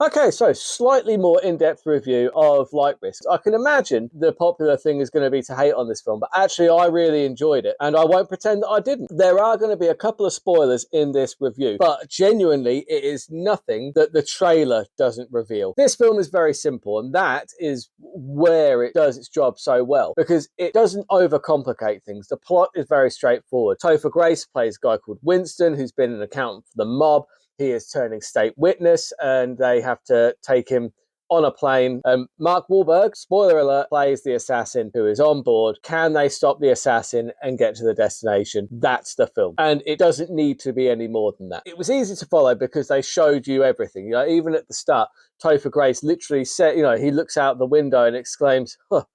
Okay, so slightly more in-depth review of Flight Risks. I can imagine the popular thing is going to be to hate on this film, but actually I really enjoyed it, and I won't pretend that I didn't. There are going to be a couple of spoilers in this review, but genuinely it is nothing that the trailer doesn't reveal. This film is very simple, and that is where it does its job so well, because it doesn't overcomplicate things. The plot is very straightforward. Topher Grace plays a guy called Winston, who's been an accountant for the mob. He is turning state witness, and they have to take him on a plane. Mark Wahlberg, spoiler alert, plays the assassin who is on board. Can they stop the assassin and get to the destination? That's the film. And it doesn't need to be any more than that. It was easy to follow because they showed you everything. Even at the start, Topher Grace literally said, he looks out the window and exclaims, huh,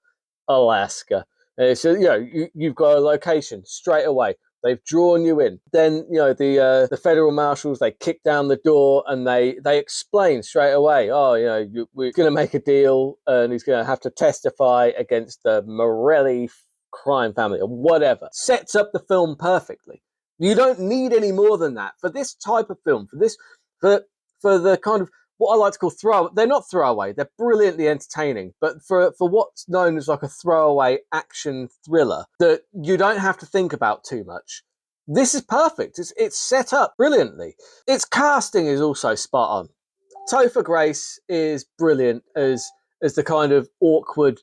Alaska. So, you've got a location straight away. They've drawn you in. Then, the federal marshals, they kick down the door and they explain straight away, we're going to make a deal and he's going to have to testify against the Morelli crime family or whatever. Sets up the film perfectly. You don't need any more than that. For this type of film, for the kind of what I like to call they're not throwaway, they're brilliantly entertaining, but for what's known as like a throwaway action thriller that you don't have to think about too much, this is perfect. It's set up brilliantly. Its casting is also spot on. Topher Grace is brilliant as the kind of awkward,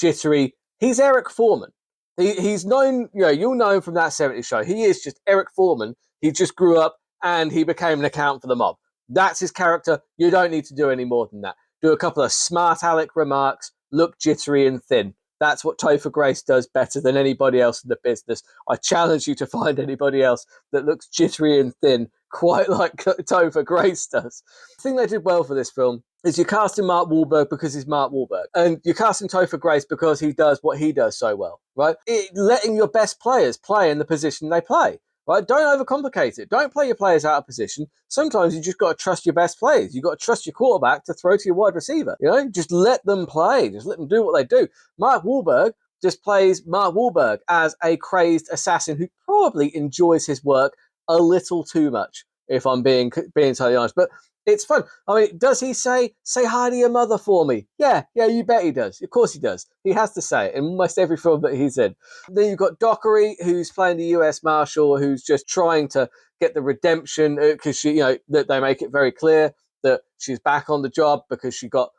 jittery. He's Eric Foreman. He's known, you'll know him from that 70s show. He is just Eric Foreman. He just grew up and he became an accountant for the mob. That's his character. You don't need to do any more than that. Do a couple of smart aleck remarks, look jittery and thin. That's what Topher Grace does better than anybody else in the business. I challenge you to find anybody else that looks jittery and thin quite like Topher Grace does. The thing they did well for this film is you're casting Mark Wahlberg because he's Mark Wahlberg. And you're casting Topher Grace because he does what he does so well, right? Letting your best players play in the position they play. Right? Don't overcomplicate it. Don't play your players out of position. Sometimes you just got to trust your best players. You got to trust your quarterback to throw to your wide receiver. Just let them play. Just let them do what they do. Mark Wahlberg just plays Mark Wahlberg as a crazed assassin who probably enjoys his work a little too much, if I'm being totally honest. But it's fun. I mean, does he say hi to your mother for me? Yeah, you bet he does. Of course he does. He has to say it in almost every film that he's in. Then you've got Dockery, who's playing the US Marshal, who's just trying to get the redemption because that they make it very clear that she's back on the job because she got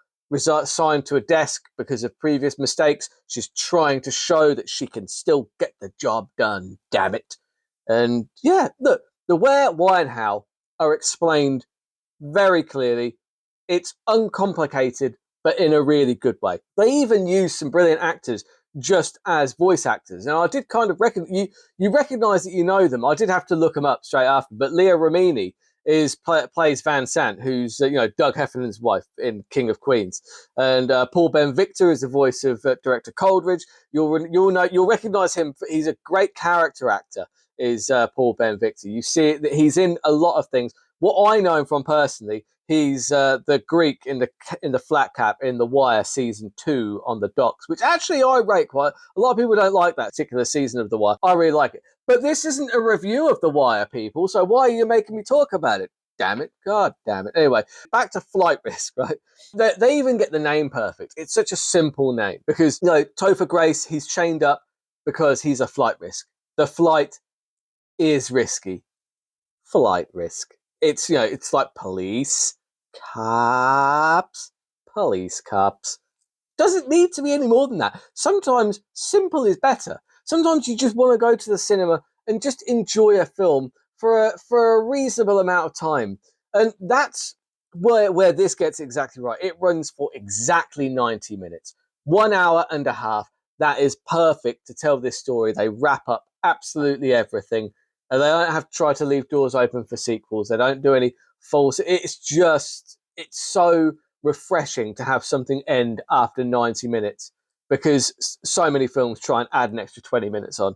signed to a desk because of previous mistakes. She's trying to show that she can still get the job done, damn it. And yeah, look, the where, why, and how are explained very clearly. It's uncomplicated, but in a really good way. They even use some brilliant actors just as voice actors. Now, I did kind of you recognize that you know them. I did have to look them up straight after, but Leah Remini plays Van Sant, who's Doug Heffernan's wife in King of Queens, and Paul Ben Victor is the voice of director Coldridge. You'll recognize him. He's a great character actor. Is Paul Ben Victor? You see that he's in a lot of things. What I know him from personally, he's the Greek in the flat cap in The Wire season 2 on the docks, which actually I rate quite. A lot of people don't like that particular season of The Wire. I really like it. But this isn't a review of The Wire, people, so why are you making me talk about it? Damn it. God damn it. Anyway, back to Flight Risk, right? They even get the name perfect. It's such a simple name because, Topher Grace, he's chained up because he's a flight risk. The flight is risky. Flight risk. It's like police, cops, police cops. Doesn't need to be any more than that. Sometimes simple is better. Sometimes you just want to go to the cinema and just enjoy a film for a reasonable amount of time. And that's where this gets exactly right. It runs for exactly 90 minutes. 1 hour and a half. That is perfect to tell this story. They wrap up absolutely everything. And they don't have to try to leave doors open for sequels. They don't do any false. It's so refreshing to have something end after 90 minutes because so many films try and add an extra 20 minutes on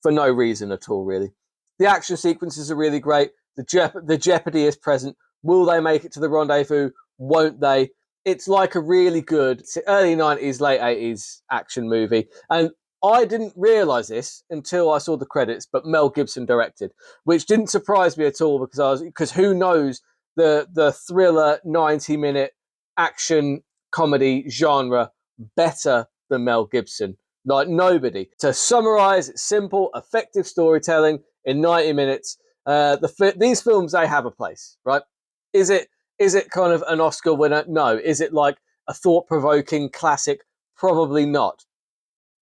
for no reason at all, really. The action sequences are really great. The jeopardy is present. Will they make it to the rendezvous? Won't they? It's like a really good early 90s, late 80s action movie. And I didn't realise this until I saw the credits, but Mel Gibson directed, which didn't surprise me at all because who knows the thriller 90-minute action comedy genre better than Mel Gibson. Like nobody. To summarize, it's simple, effective storytelling in 90 minutes. These films, they have a place, right? Is it kind of an Oscar winner? No. Is it like a thought-provoking classic? Probably not.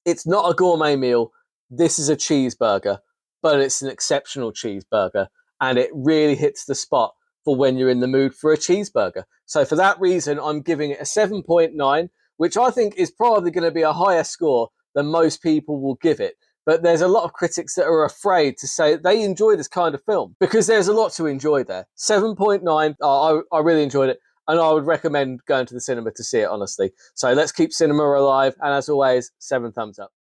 It's not a gourmet meal. This is a cheeseburger, but it's an exceptional cheeseburger, and it really hits the spot for when you're in the mood for a cheeseburger. So for that reason, I'm giving it a 7.9, which I think is probably going to be a higher score than most people will give it. But there's a lot of critics that are afraid to say they enjoy this kind of film because there's a lot to enjoy there. 7.9, I really enjoyed it, and I would recommend going to the cinema to see it, honestly. So let's keep cinema alive, and as always, 7 thumbs up.